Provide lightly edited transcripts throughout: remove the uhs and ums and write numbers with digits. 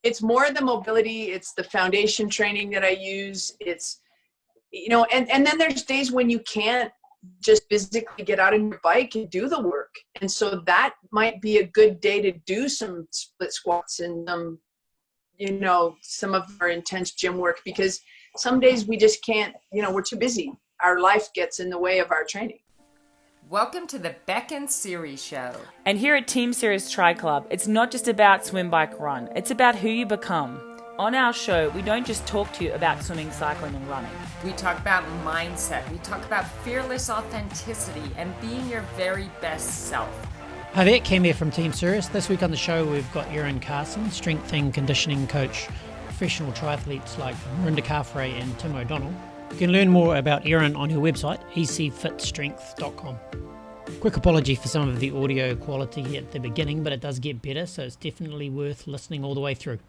it's more the mobility, it's the foundation training that I use. It's, and then there's days when you can't just physically get out on your bike and do the work. And so that might be a good day to do some split squats and some of our intense gym work, because some days we just can't, we're too busy. Our life gets in the way of our training. Welcome to the Beck and Siri Show. And here at Team Sirius Tri Club, it's not just about swim, bike, run. It's about who you become. On our show, we don't just talk to you about swimming, cycling and running. We talk about mindset. We talk about fearless authenticity and being your very best self. Hi there, Cam here from Team Sirius. This week on the show, we've got Erin Carson, strength and conditioning coach, professional triathletes like Marinda Carfrae and Tim O'Donnell. You can learn more about Erin on her website, ecfitstrength.com. Quick apology for some of the audio quality at the beginning, but it does get better, so it's definitely worth listening all the way through.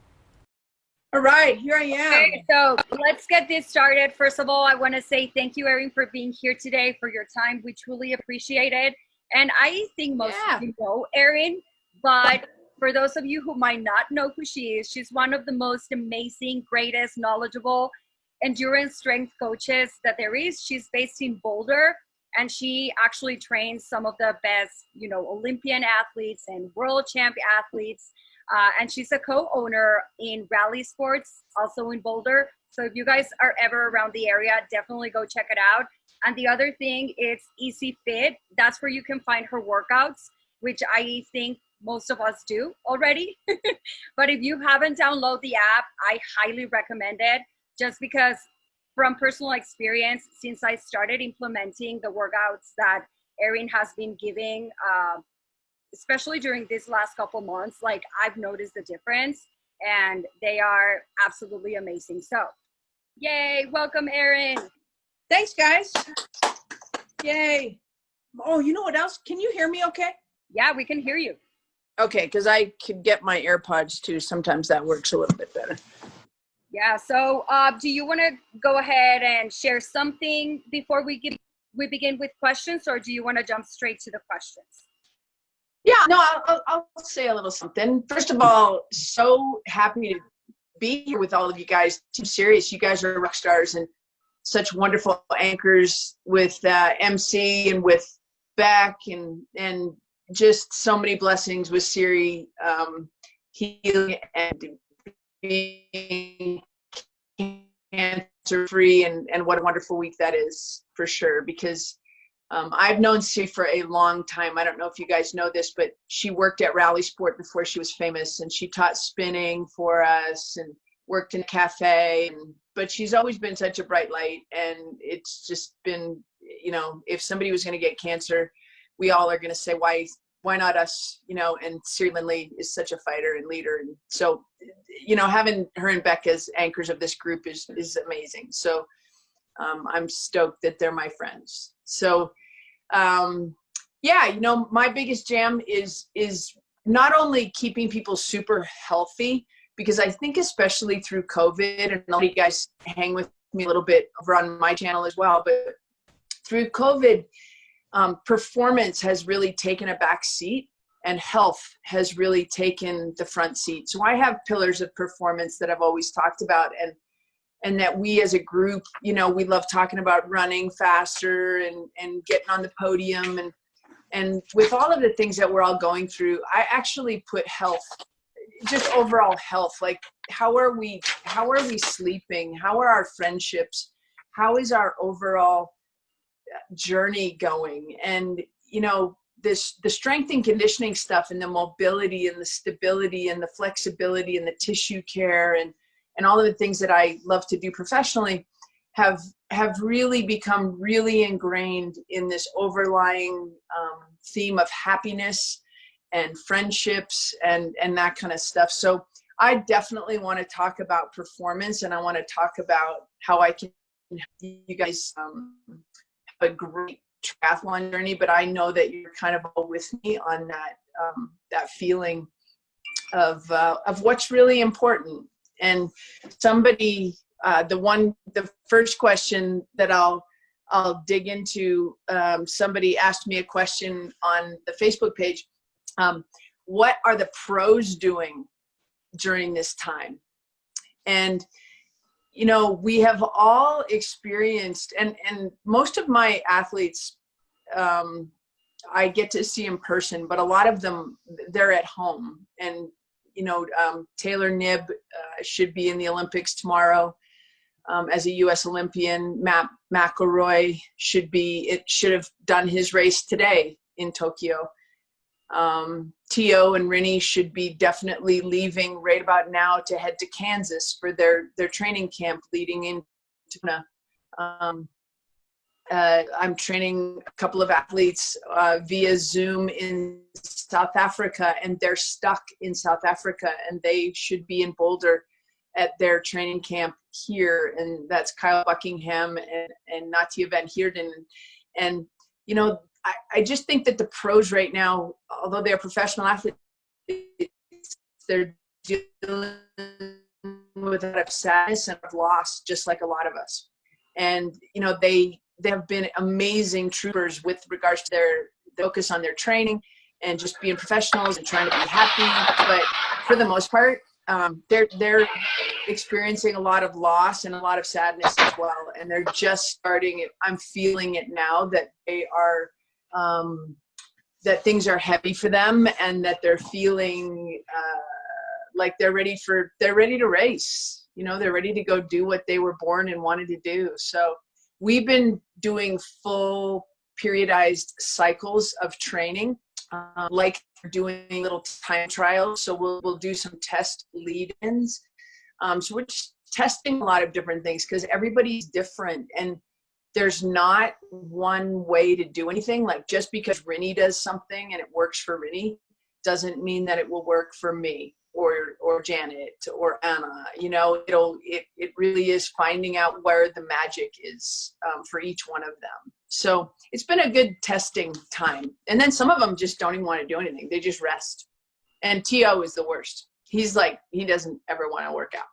All right, here I am. Okay, so let's get this started. First of all, I want to say thank you, Erin, for being here today, for your time. We truly appreciate it. And I think most of you know Erin, but for those of you who might not know who she is, she's one of the most amazing, greatest, knowledgeable endurance strength coaches that there is. She's based in Boulder, and she actually trains some of the best, Olympian athletes and world champ athletes. And she's a co-owner in Rally Sports, also in Boulder. So if you guys are ever around the area, definitely go check it out. And the other thing is Easy Fit. That's where you can find her workouts, which I think most of us do already. But if you haven't downloaded the app, I highly recommend it, just because from personal experience, since I started implementing the workouts that Erin has been giving, especially during these last couple months, like I've noticed the difference, and they are absolutely amazing. So, yay, welcome, Erin. Thanks, guys. Yay. Oh, you know what else? Can you hear me okay? Yeah, we can hear you. Okay, because I could get my AirPods too. Sometimes that works a little bit better. Yeah, so do you want to go ahead and share something before we begin with questions, or do you want to jump straight to the questions? Yeah, no, I'll say a little something. First of all, so happy to be here with all of you guys. Team Sirius, you guys are rock stars and such wonderful anchors with MC and with Beck and just so many blessings with Siri, healing and being cancer free, and what a wonderful week that is for sure, because I've known Siri for a long time. I don't know if you guys know this, but she worked at Rally Sport before she was famous, and she taught spinning for us and worked in a cafe. But she's always been such a bright light, and it's just been, if somebody was going to get cancer, we all are going to say, why not us? And Siri Lindley is such a fighter and leader, and so having her and Beck as anchors of this group is amazing. So I'm stoked that they're my friends. So my biggest jam is not only keeping people super healthy, because I think especially through COVID, and a lot of you guys hang with me a little bit over on my channel as well, but through COVID, performance has really taken a back seat, and health has really taken the front seat. So I have pillars of performance that I've always talked about, and that we as a group, we love talking about running faster and getting on the podium, and with all of the things that we're all going through, I actually put health, just overall health, like how are we sleeping? How are our friendships? How is our overall journey going? And the strength and conditioning stuff, and the mobility and the stability and the flexibility and the tissue care and all of the things that I love to do professionally have really become really ingrained in this overlying theme of happiness and friendships and that kind of stuff. So I definitely want to talk about performance, and I want to talk about how I can help you guys have a great triathlon journey. But I know that you're kind of all with me on that feeling of what's really important. And somebody, the first question that I'll dig into, somebody asked me a question on the Facebook page. What are the pros doing during this time. And, you know, we have all experienced, and most of my athletes, I get to see in person, but a lot of them, they're at home. And, you know, Taylor Knibb should be in the Olympics tomorrow as a U.S. Olympian. Matt McElroy should have done his race today in Tokyo. Tio and Rinny should be definitely leaving right about now to head to Kansas for their training camp leading into I'm training a couple of athletes via Zoom in South Africa, and they're stuck in South Africa, and they should be in Boulder at their training camp here. And that's Kyle Buckingham and Natia Van Heerden. And, you know, I just think that the pros right now, although they're professional athletes, they're dealing with a lot of sadness and of loss, just like a lot of us. And, you know, they have been amazing troopers with regards to their focus on their training and just being professionals and trying to be happy. But for the most part, they're experiencing a lot of loss and a lot of sadness as well. And they're just starting it. I'm feeling it now that they are, that things are heavy for them, and that they're feeling like they're ready to race. You know, they're ready to go do what they were born and wanted to do. So we've been doing full periodized cycles of training, like doing little time trials. So we'll do some test lead-ins. So we're just testing a lot of different things because everybody's different, and there's not one way to do anything. Like, just because Rinny does something and it works for Rinny doesn't mean that it will work for me or Janet or Anna. You know, it really is finding out where the magic is for each one of them. So it's been a good testing time. And then some of them just don't even want to do anything. They just rest. And T.O. is the worst. He's like, he doesn't ever want to work out.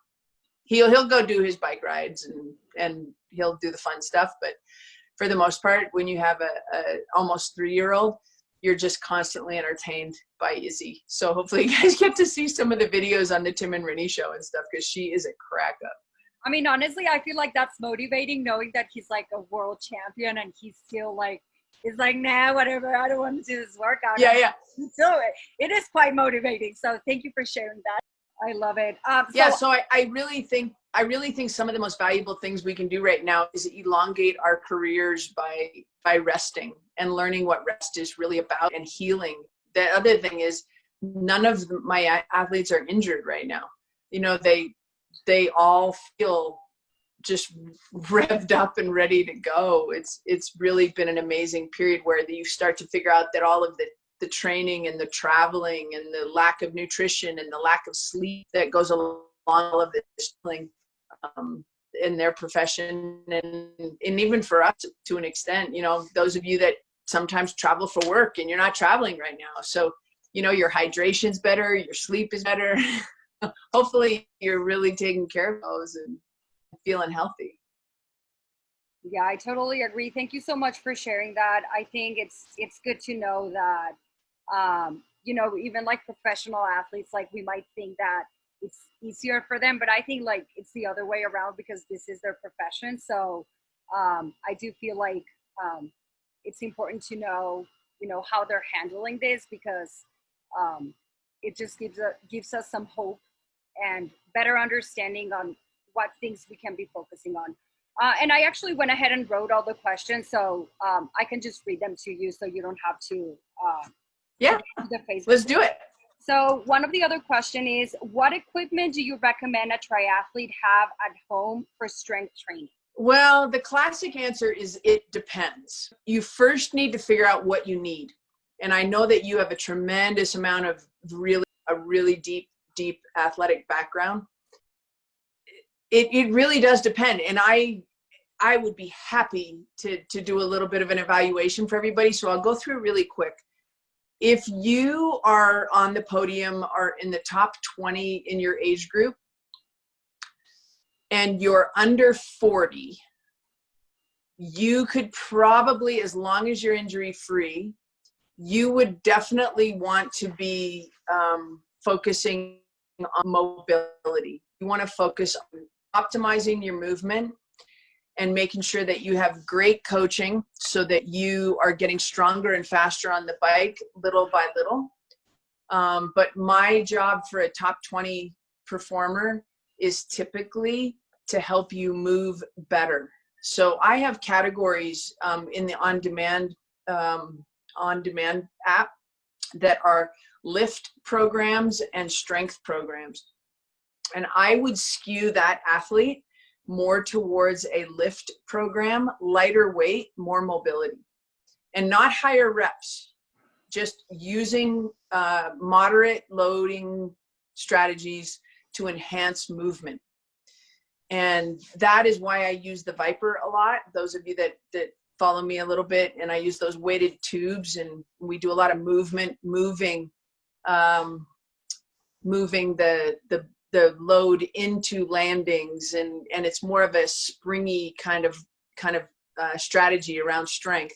He'll go do his bike rides and he'll do the fun stuff. But for the most part, when you have a almost 3-year-old, you're just constantly entertained by Izzy. So hopefully you guys get to see some of the videos on the Tim and Rinny show and stuff, because she is a crack up. I mean, honestly, I feel like that's motivating, knowing that he's like a world champion and he's still like, it's like, nah, whatever, I don't want to do this workout. Yeah. So it is quite motivating. So thank you for sharing that. I love it. So I really think some of the most valuable things we can do right now is elongate our careers by resting and learning what rest is really about and healing. The other thing is, none of my athletes are injured right now. You know, they all feel just revved up and ready to go. It's really been an amazing period where you start to figure out that all of the training and the traveling and the lack of nutrition and the lack of sleep that goes along all of this in their profession, and even for us to an extent, you know, those of you that sometimes travel for work and you're not traveling right now. So, you know, your hydration's better, your sleep is better. Hopefully you're really taking care of those and feeling healthy. Yeah, I totally agree. Thank you so much for sharing that. I think it's good to know that, you know, even like professional athletes, like we might think that it's easier for them, but I think like it's the other way around, because this is their profession. So I do feel like it's important to know, you know, how they're handling this, because it just gives us some hope and better understanding on what things we can be focusing on. And I actually went ahead and wrote all the questions, so I can just read them to you, so you don't have to. The Facebook. Let's do it. So one of the other question is, what equipment do you recommend a triathlete have at home for strength training? Well, the classic answer is it depends. You first need to figure out what you need. And I know that you have a tremendous amount of really deep athletic background. It really does depend. And I would be happy to do a little bit of an evaluation for everybody. So I'll go through really quick. If you are on the podium or in the top 20 in your age group and you're under 40, you could probably, as long as you're injury free, you would definitely want to be focusing on mobility. You want to focus on optimizing your movement and making sure that you have great coaching so that you are getting stronger and faster on the bike little by little. But my job for a top 20 performer is typically to help you move better. So I have categories in the on-demand app that are lift programs and strength programs. And I would skew that athlete more towards a lift program, lighter weight, more mobility, and not higher reps, just using moderate loading strategies to enhance movement. And that is why I use the Viper a lot. Those of you that follow me a little bit, and I use those weighted tubes, and we do a lot of moving the load into landings, and it's more of a springy kind of strategy around strength.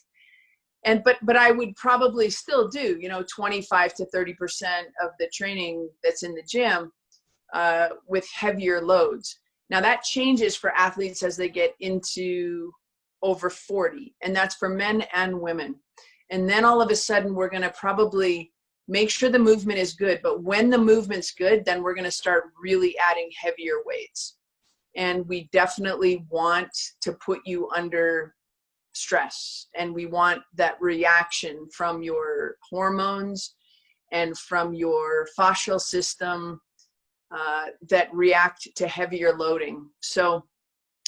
And but I would probably still do 25 to 30% of the training that's in the gym with heavier loads. Now that changes for athletes as they get into over 40, and that's for men and women. And then all of a sudden we're going to probably make sure the movement is good, but when the movement's good, then we're going to start really adding heavier weights. And we definitely want to put you under stress, and we want that reaction from your hormones and from your fascial system that react to heavier loading. So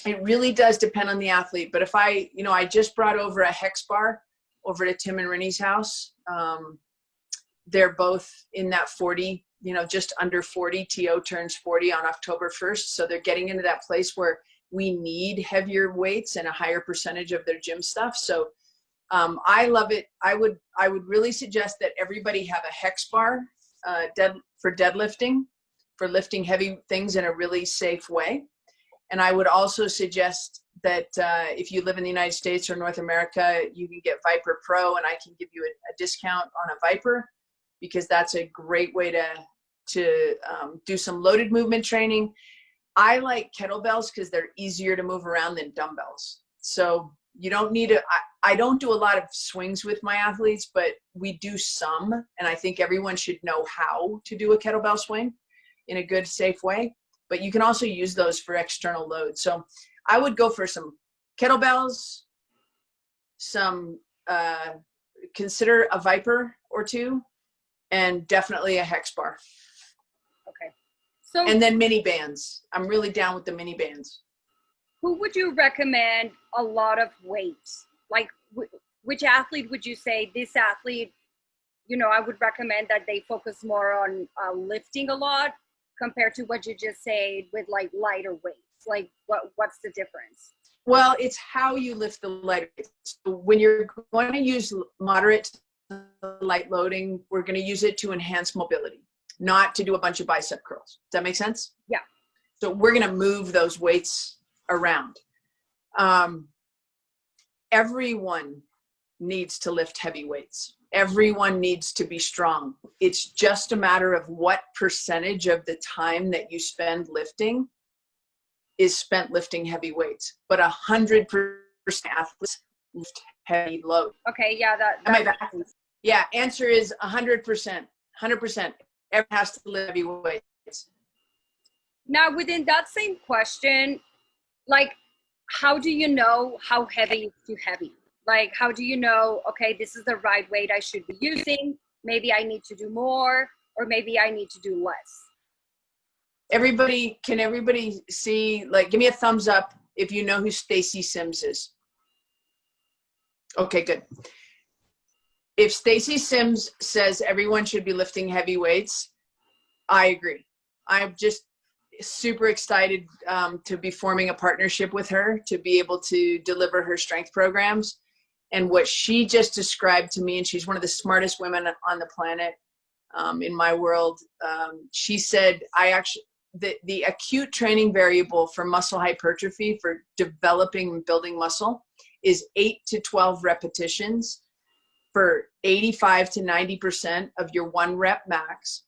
it really does depend on the athlete. But if I just brought over a hex bar over to Tim and Rennie's house. They're both in that 40, just under 40. T.O. turns 40 on October 1st. So they're getting into that place where we need heavier weights and a higher percentage of their gym stuff. So I love it. I would really suggest that everybody have a hex bar for deadlifting, for lifting heavy things in a really safe way. And I would also suggest that if you live in the United States or North America, you can get Viper Pro, and I can give you a discount on a Viper, because that's a great way to do some loaded movement training. I like kettlebells because they're easier to move around than dumbbells. So you don't need I don't do a lot of swings with my athletes, but we do some. And I think everyone should know how to do a kettlebell swing in a good, safe way. But you can also use those for external load. So I would go for some kettlebells, consider a Viper or two, and definitely a hex bar. Okay. So, and then mini bands. I'm really down with the mini bands. Who would you recommend a lot of weights? Like, which athlete would you say, this athlete, I would recommend that they focus more on lifting a lot compared to what you just said with like lighter weights? Like, what's the difference? Well, it's how you lift the lighter weights. So when you're going to use moderate light loading, we're going to use it to enhance mobility, not to do a bunch of bicep curls. Does that make sense? Yeah. So we're going to move those weights around. Everyone needs to lift heavy weights. Everyone needs to be strong. It's just a matter of what percentage of the time that you spend lifting is spent lifting heavy weights. But 100% athletes lift heavy load. Okay, yeah, yeah, answer is 100%. 100%. Everyone has to lift heavy weights. Now, within that same question, like, how do you know how heavy is too heavy? Like, how do you know, okay, this is the right weight I should be using? Maybe I need to do more, or maybe I need to do less. Can everybody see, like, give me a thumbs up if you know who Stacy Sims is. Okay, good. If Stacy Sims says everyone should be lifting heavy weights, I agree. I'm just super excited to be forming a partnership with her to be able to deliver her strength programs. And what she just described to me, and she's one of the smartest women on the planet in my world, she said, the acute training variable for muscle hypertrophy, for developing and building muscle, is 8 to 12 repetitions for 85 to 90% of your 1 rep max.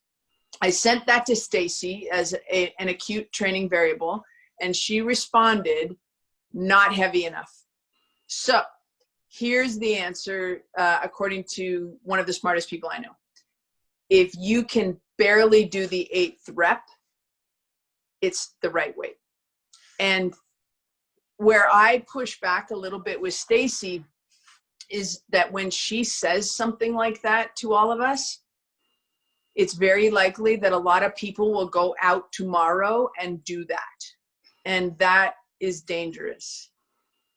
I sent that to Stacy as an acute training variable, and she responded, not heavy enough. So here's the answer, according to one of the smartest people I know. If you can barely do the 8th rep, it's the right weight. And where I push back a little bit with Stacy is that when she says something like that to all of us, it's very likely that a lot of people will go out tomorrow and do that. And that is dangerous.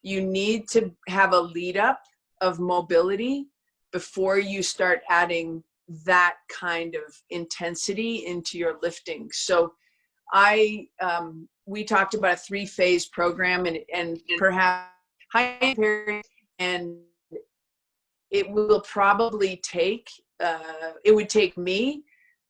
You need to have a lead up of mobility before you start adding that kind of intensity into your lifting. So we talked about a 3-phase program and perhaps high impact, and it will probably take, it would take me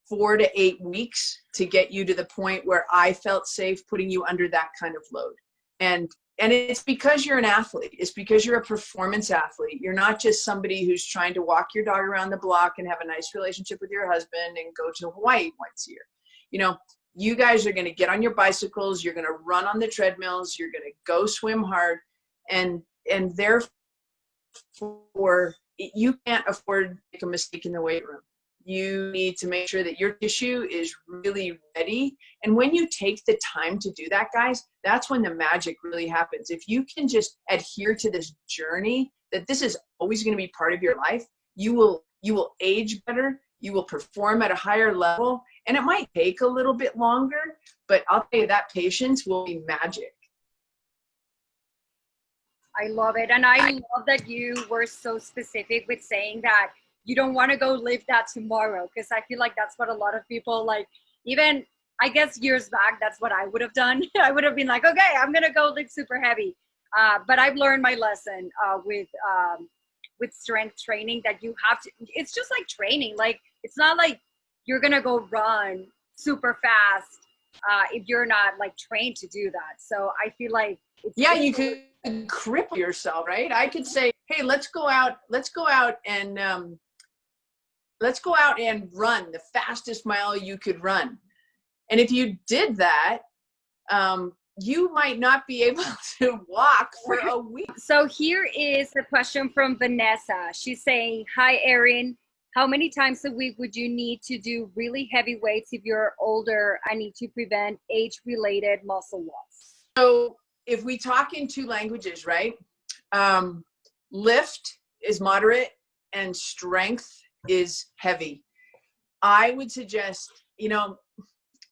4 to 8 weeks to get you to the point where I felt safe putting you under that kind of load. And it's because you're an athlete. It's because you're a performance athlete. You're not just somebody who's trying to walk your dog around the block and have a nice relationship with your husband and go to Hawaii once a year. You know, you guys are going to get on your bicycles. You're going to run on the treadmills. You're going to go swim hard. And therefore, you can't afford to make a mistake in the weight room. You need to make sure that your tissue is really ready. And when you take the time to do that, guys, that's when the magic really happens. If you can just adhere to this journey, that this is always going to be part of your life, you will age better, you will perform at a higher level, and it might take a little bit longer, but I'll tell you that patience will be magic. I love it. And I love that you were so specific with saying that you don't want to go live that tomorrow, because I feel like that's what a lot of people, like, even I guess years back, that's what I would have done. I would have been like, okay, I'm going to go lift super heavy. But I've learned my lesson with strength training, that you have to, it's just like training. Like, it's not like you're going to go run super fast if you're not like trained to do that. So I feel like you could cripple yourself, right? I could say, hey, let's go out and run the fastest mile you could run. And if you did that, you might not be able to walk for a week. So here is a question from Vanessa. She's saying, hi, Erin. How many times a week would you need to do really heavy weights if you're older and need to prevent age-related muscle loss? So if we talk in 2 languages, right? Lift is moderate and strength is heavy. I would suggest, you know,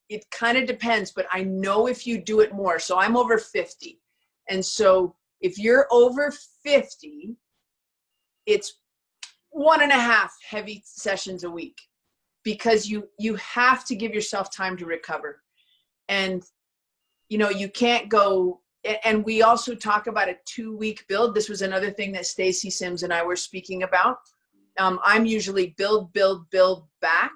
it kind of depends, but I know if you do it more. So I'm over 50. And so if you're over 50, it's 1.5 heavy sessions a week, because you have to give yourself time to recover. And, you know, you can't go, and we also talk about a 2-week build. This was another thing that Stacy Sims and I were speaking about. I'm usually build back,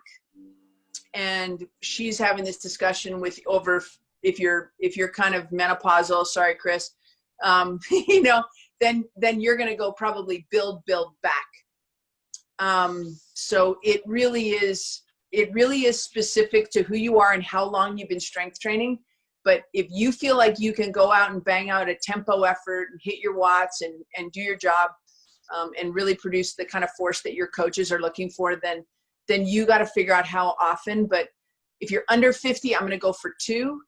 and she's having this discussion with over, if you're kind of menopausal, sorry, Chris, you know, then you're going to go probably build back. So it really is specific to who you are and how long you've been strength training. But if you feel like you can go out and bang out a tempo effort and hit your watts and do your job, and really produce the kind of force that your coaches are looking for, then you got to figure out how often. But if you're under 50, I'm going to go for 2,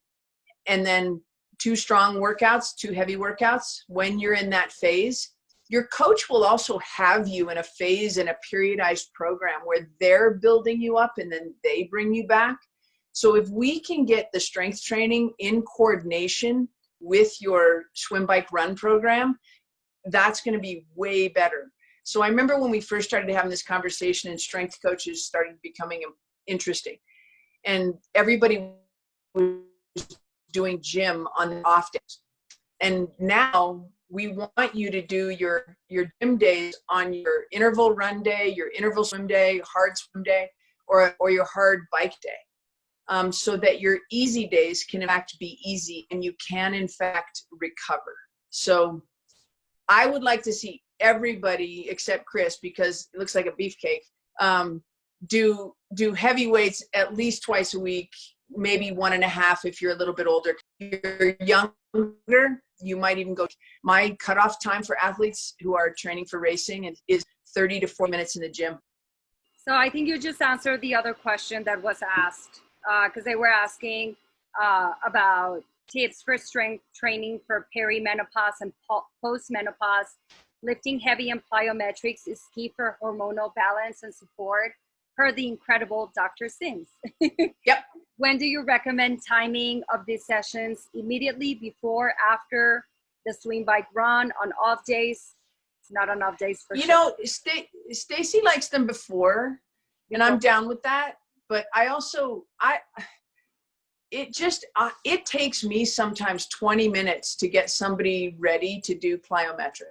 and then 2 strong workouts, 2 heavy workouts when you're in that phase. Your coach will also have you in a phase in a periodized program where they're building you up and then they bring you back. So if we can get the strength training in coordination with your swim, bike, run program, that's going to be way better. So I remember when we first started having this conversation and strength coaches started becoming interesting, and everybody was doing gym on the off days. And now we want you to do your gym days on your interval run day, your interval swim day, hard swim day, or your hard bike day, so that your easy days can in fact be easy and you can in fact recover. So I would like to see everybody except Chris, because it looks like a beefcake, do heavy weights at least twice a week, maybe 1.5 if you're a little bit older. If you're younger, you might even go. My cutoff time for athletes who are training for racing is 30 to 40 minutes in the gym. So I think you just answered the other question that was asked, because they were asking about tips for strength training for perimenopause and postmenopause. Lifting heavy and plyometrics is key for hormonal balance and support, per the incredible Dr. Sims. Yep. When do you recommend timing of these sessions? Immediately before, after the swim, bike, run, on off days? Not on off days for sure. You know, Stacy likes them before, and I'm down with that. But I also, it takes me sometimes 20 minutes to get somebody ready to do plyometric.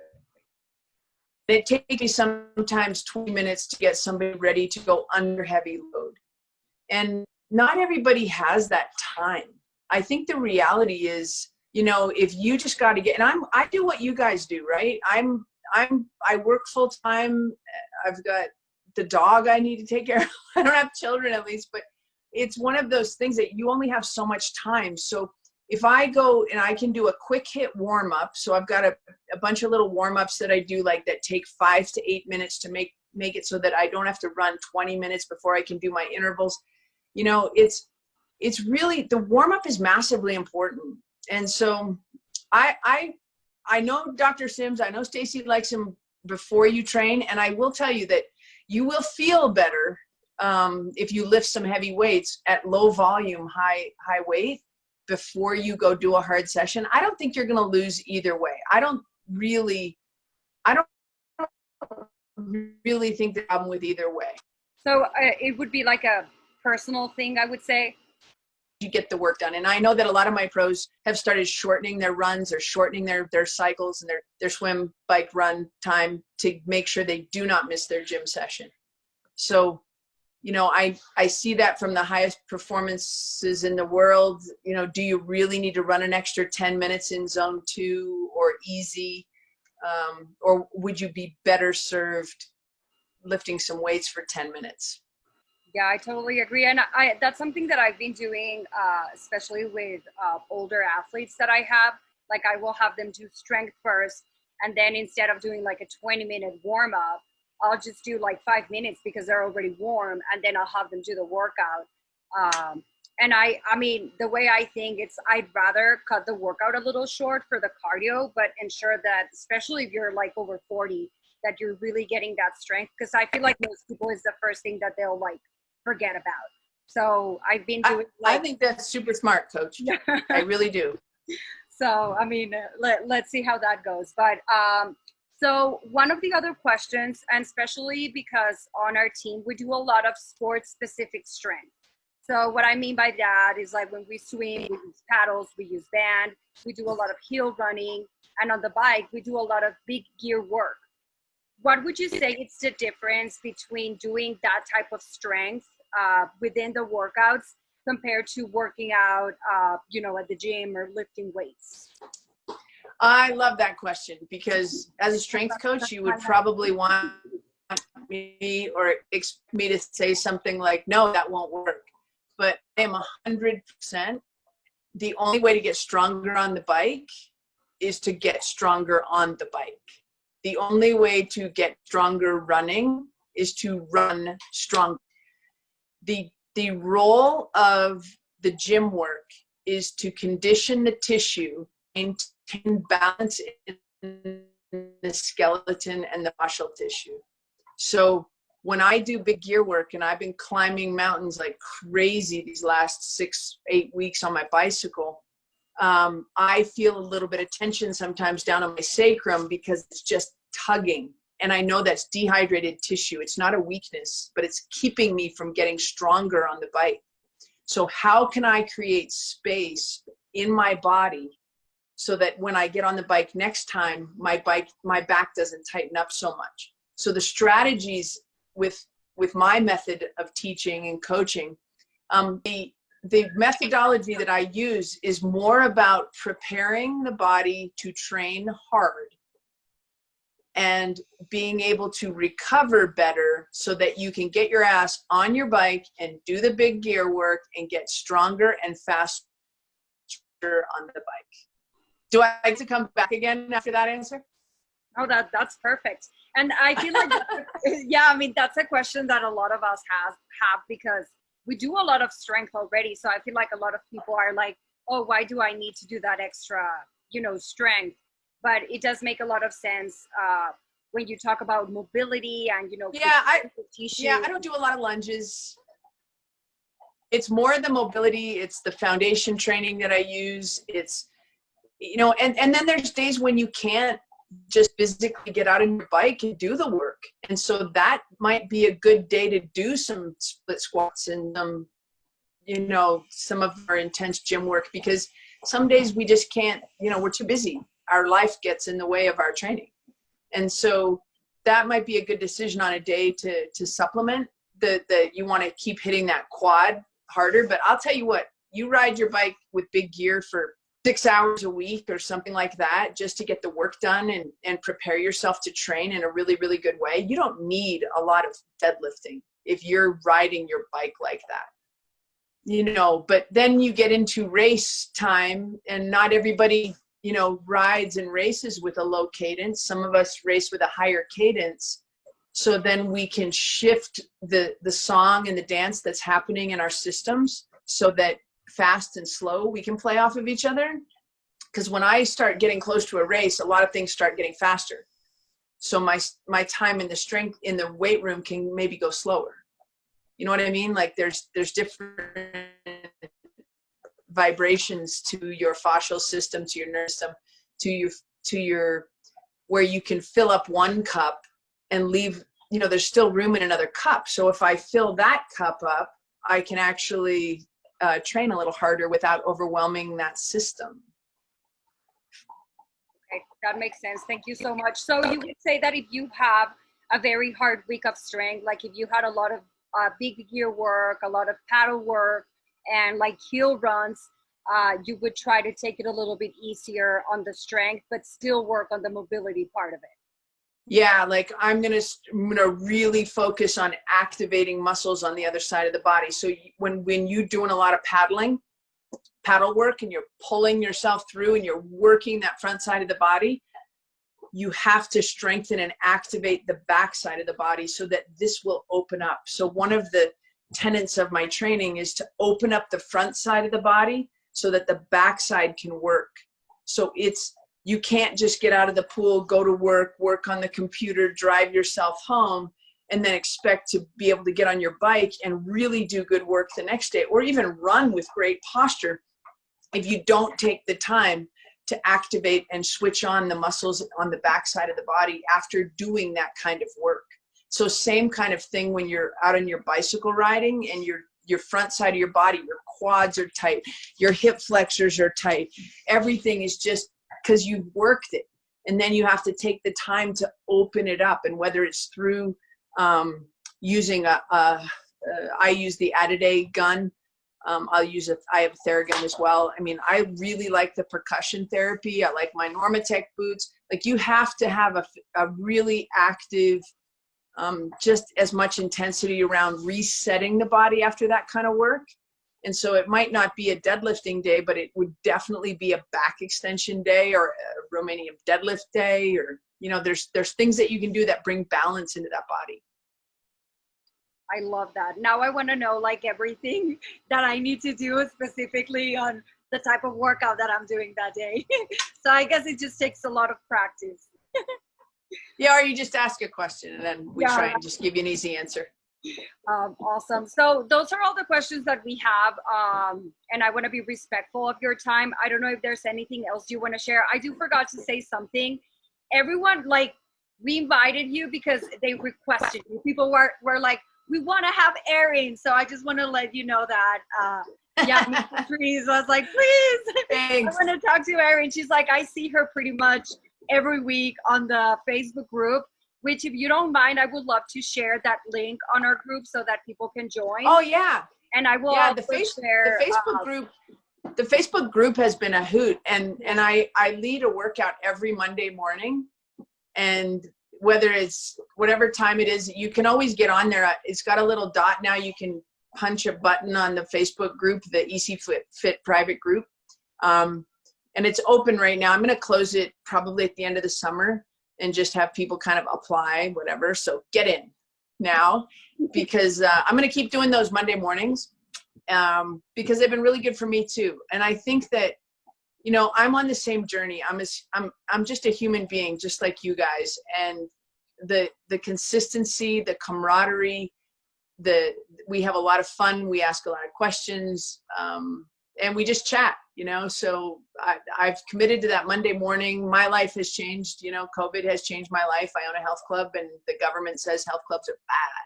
It takes me sometimes 20 minutes to get somebody ready to go under heavy load. And not everybody has that time. I think the reality is, you know, if you just got to get, and I do what you guys do, right? I work full time. I've got the dog I need to take care of. I don't have children at least, but it's one of those things that you only have so much time. So if I go and I can do a quick hit warm up, so I've got a bunch of little warm ups that I do like that take 5 to 8 minutes to make it so that I don't have to run 20 minutes before I can do my intervals. You know, it's really, the warm up is massively important. And so I know Dr. Sims, I know Stacy likes him before you train. And I will tell you that you will feel better if you lift some heavy weights at low volume, high weight before you go do a hard session. I don't think you're going to lose either way. I don't really think the problem with either way. So it would be like a personal thing, I would say. You get the work done. And I know that a lot of my pros have started shortening their runs or shortening their cycles and their swim, bike, run time to make sure they do not miss their gym session. So, you know, I see that from the highest performances in the world. You know, do you really need to run an extra 10 minutes in zone 2 or easy? Or would you be better served lifting some weights for 10 minutes? Yeah, I totally agree. And that's something that I've been doing, especially with older athletes that I have. Like I will have them do strength first. And then instead of doing like a 20-minute warm up, I'll just do like 5 minutes because they're already warm. And then I'll have them do the workout. And I mean, the way I think I'd rather cut the workout a little short for the cardio, but ensure that, especially if you're like over 40, that you're really getting that strength. Because I feel like most people is the first thing that they'll like forget about. So I've been doing I think that's super smart, coach. I really do. So I mean, let's see how that goes. But so one of the other questions, and especially because on our team we do a lot of sports specific strength. So what I mean by that is like when we swim, we use paddles, we use band, we do a lot of hill running, and on the bike we do a lot of big gear work. What would you say is the difference between doing that type of strength within the workouts compared to working out, you know, at the gym or lifting weights? I love that question because as a strength coach, you would probably want me or expect me to say something like, no, that won't work. But I am 100%. The only way to get stronger on the bike is to get stronger on the bike. The only way to get stronger running is to run strong. The role of the gym work is to condition the tissue, maintain balance in the skeleton and the fascial tissue. So when I do big gear work, and I've been climbing mountains like crazy these last 6-8 weeks on my bicycle, I feel a little bit of tension sometimes down on my sacrum because it's just tugging. And I know that's dehydrated tissue. It's not a weakness, but it's keeping me from getting stronger on the bike. So how can I create space in my body so that when I get on the bike next time, my back doesn't tighten up so much? So the strategies with my method of teaching and coaching, the methodology that I use is more about preparing the body to train hard and being able to recover better so that you can get your ass on your bike and do the big gear work and get stronger and faster on the bike. Do I like to come back again after that answer? Oh, that's perfect. And I feel like, yeah, I mean, that's a question that a lot of us have because we do a lot of strength already. So I feel like a lot of people are like, oh, why do I need to do that extra, strength? But it does make a lot of sense when you talk about mobility and, I don't do a lot of lunges. It's more the mobility. It's the foundation training that I use. It's, and then there's days when you can't just physically get out on your bike and do the work. And so that might be a good day to do some split squats and some of our intense gym work, because some days we just can't, we're too busy. Our life gets in the way of our training. And so that might be a good decision on a day to supplement that you want to keep hitting that quad harder. But I'll tell you what, you ride your bike with big gear for 6 hours a week or something like that, just to get the work done and prepare yourself to train in a really, really good way. You don't need a lot of deadlifting if you're riding your bike like that, but then you get into race time and not everybody, rides and races with a low cadence. Some of us race with a higher cadence. So then we can shift the song and the dance that's happening in our systems so that fast and slow, we can play off of each other. Because when I start getting close to a race, a lot of things start getting faster. So my time in the strength in the weight room can maybe go slower. You know what I mean? Like there's different vibrations to your fascial system, to your nervous system, to your where you can fill up one cup and leave, there's still room in another cup. So if I fill that cup up, I can actually train a little harder without overwhelming that system. Okay, that makes sense. Thank you so much. So you would say that if you have a very hard week of strength, like if you had a lot of big gear work, a lot of paddle work, and like hill runs, you would try to take it a little bit easier on the strength, but still work on the mobility part of it. Yeah, like I'm gonna really focus on activating muscles on the other side of the body. So when you're doing a lot of paddle work, and you're pulling yourself through and you're working that front side of the body, you have to strengthen and activate the back side of the body so that this will open up. So one of the tenets of my training is to open up the front side of the body so that the back side can work. So you can't just get out of the pool, go to work on the computer, drive yourself home, and then expect to be able to get on your bike and really do good work the next day, or even run with great posture if you don't take the time to activate and switch on the muscles on the back side of the body after doing that kind of work. So same kind of thing when you're out on your bicycle riding and your front side of your body, your quads are tight, your hip flexors are tight. Everything is just because you've worked it. And then you have to take the time to open it up. And whether it's through using I use the Adiday gun. I have a Theragun as well. I mean, I really like the percussion therapy. I like my Normatec boots. Like you have to have a really active, just as much intensity around resetting the body after that kind of work. And so it might not be a deadlifting day, but it would definitely be a back extension day or a Romanian deadlift day, or, there's things that you can do that bring balance into that body. I love that. Now I want to know like everything that I need to do specifically on the type of workout that I'm doing that day. So I guess it just takes a lot of practice. Yeah, or you just ask a question and then we try and just give you an easy answer. Awesome. So those are all the questions that we have. And I want to be respectful of your time. I don't know if there's anything else you want to share. I forgot to say something. Everyone, we invited you because they requested you. People were like, we want to have Erin. So I just want to let you know that. Mr. Trees, I was like, please. Thanks. I want to talk to Erin. She's like, I see her pretty much every week on the Facebook group, which if you don't mind, I would love to share that link on our group so that people can join. Oh yeah. And I will the Facebook group has been a hoot, and I lead a workout every Monday morning, and whether it's whatever time it is, you can always get on there. It's got a little dot now. You can punch a button on the Facebook group, the EC Fit private group. And it's open right now. I'm going to close it probably at the end of the summer and just have people kind of apply, whatever. So get in now, because I'm going to keep doing those Monday mornings, because they've been really good for me too. And I think that, you know, I'm on the same journey. I'm just a human being, just like you guys. And the consistency, the camaraderie, we have a lot of fun. We ask a lot of questions, and we just chat, you know. So I've committed to that Monday morning. My life has changed. You know, COVID has changed my life. I own a health club, and the government says health clubs are bad.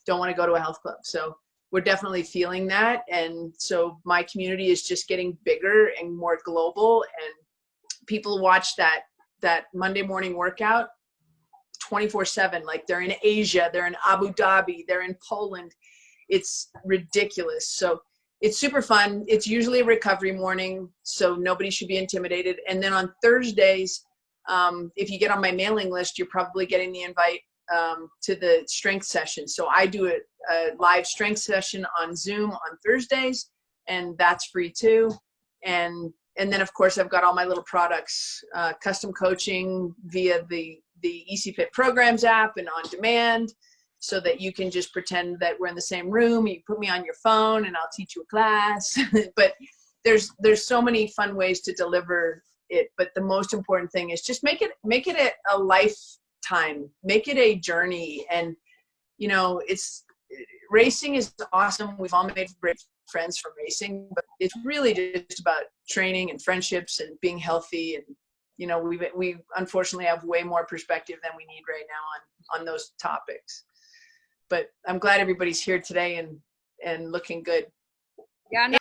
Don't want to go to a health club. So we're definitely feeling that. And so my community is just getting bigger and more global, and people watch that Monday morning workout 24/7. Like, they're in Asia, they're in Abu Dhabi, they're in Poland. It's ridiculous. So it's super fun. It's usually a recovery morning, so nobody should be intimidated. And then on Thursdays, if you get on my mailing list, you're probably getting the invite to the strength session. So I do a live strength session on Zoom on Thursdays, and that's free too. And then of course I've got all my little products, custom coaching via the EC Fit Programs app and on demand, so that you can just pretend that we're in the same room. You put me on your phone and I'll teach you a class. But there's so many fun ways to deliver it. But the most important thing is just make it a lifetime, make it a journey. And, you know, racing is awesome. We've all made great friends from racing, but it's really just about training and friendships and being healthy. And, you know, we unfortunately have way more perspective than we need right now on those topics. But I'm glad everybody's here today and looking good. Yeah. No.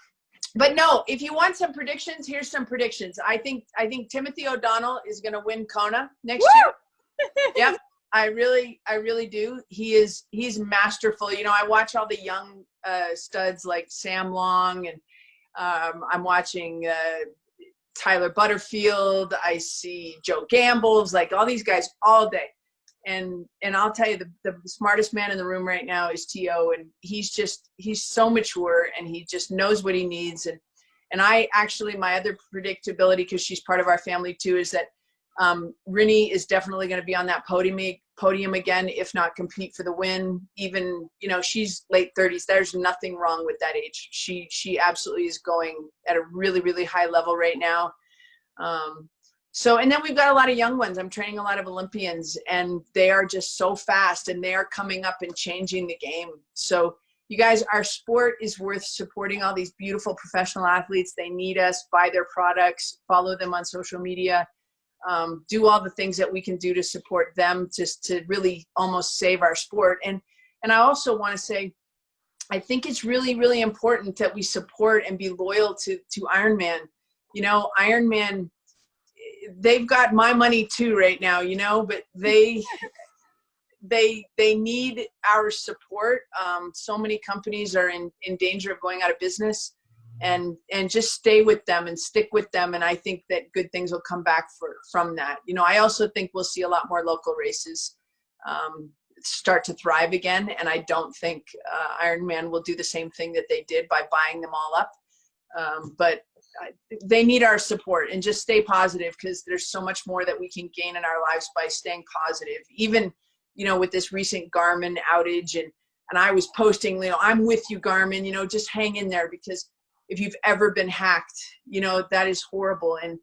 But no, if you want some predictions, here's some predictions. I think Timothy O'Donnell is going to win Kona next year. Yep. I really do. He's masterful. You know, I watch all the young studs like Sam Long, and I'm watching Tyler Butterfield. I see Joe Gamble's, like all these guys all day. And I'll tell you, the smartest man in the room right now is T.O., and he's so mature, and he just knows what he needs. And I actually, my other predictability, because she's part of our family too, is that Rinny is definitely going to be on that podium again, if not compete for the win. Even, you know, she's late 30s. There's nothing wrong with that age. She absolutely is going at a really, really high level right now. So, and then we've got a lot of young ones. I'm training a lot of Olympians, and they are just so fast, and they are coming up and changing the game. So you guys, our sport is worth supporting. All these beautiful professional athletes, they need us. Buy their products, follow them on social media, do all the things that we can do to support them, just to really almost save our sport. And I also want to say, I think it's really, really important that we support and be loyal to Ironman. You know, Ironman, they've got my money too right now, you know, but they need our support. So many companies are in danger of going out of business, and just stay with them and stick with them. And I think that good things will come back from that. You know, I also think we'll see a lot more local races start to thrive again. And I don't think Ironman will do the same thing that they did by buying them all up. But they need our support, and just stay positive, because there's so much more that we can gain in our lives by staying positive. Even, you know, with this recent Garmin outage, and I was posting, you know, I'm with you, Garmin, you know, just hang in there, because if you've ever been hacked, you know, that is horrible. And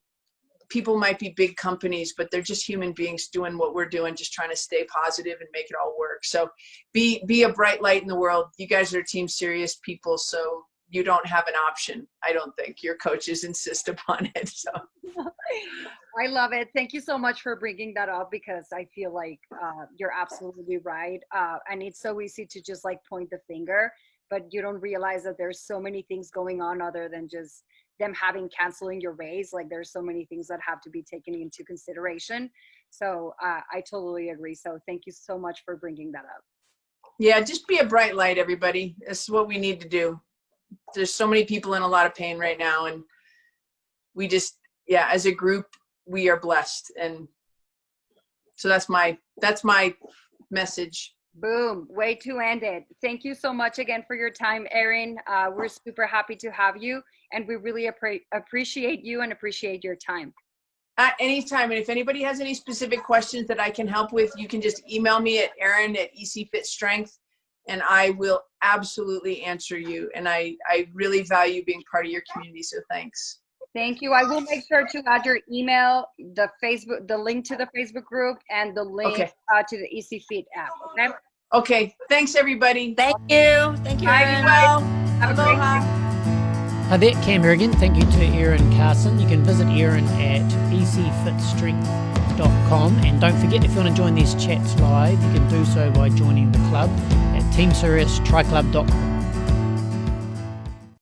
people might be big companies, but they're just human beings doing what we're doing, just trying to stay positive and make it all work. So be a bright light in the world. You guys are Team Serious people, so you don't have an option. I don't think your coaches insist upon it. So I love it. Thank you so much for bringing that up, because I feel like you're absolutely right. And it's so easy to just like point the finger, but you don't realize that there's so many things going on other than just them canceling your race. Like, there's so many things that have to be taken into consideration. So I totally agree. So thank you so much for bringing that up. Yeah, just be a bright light, everybody. That's what we need to do. There's so many people in a lot of pain right now, and we just, as a group, we are blessed, and So that's my message. Boom. Way to end it. Thank you so much again for your time, Erin. We're super happy to have you, and we really appreciate you and appreciate your time. At any time. And if anybody has any specific questions that I can help with, you can just email me at Erin@ECFitStrength, and I will absolutely answer you. And I really value being part of your community. So thanks. Thank you. I will make sure to add your email, the link to the Facebook group, and the link to the EC Fit app. Okay. Okay. Thanks, everybody. Thank you. Thank you, Bye, Erin. guys. Have a great Aloha. day. Hi there, Cam here again. Thank you to Erin Carson. You can visit Erin at ecfitstrength.com. And don't forget, if you want to join these chats live, you can do so by joining the club at teamsiriustriclub.com.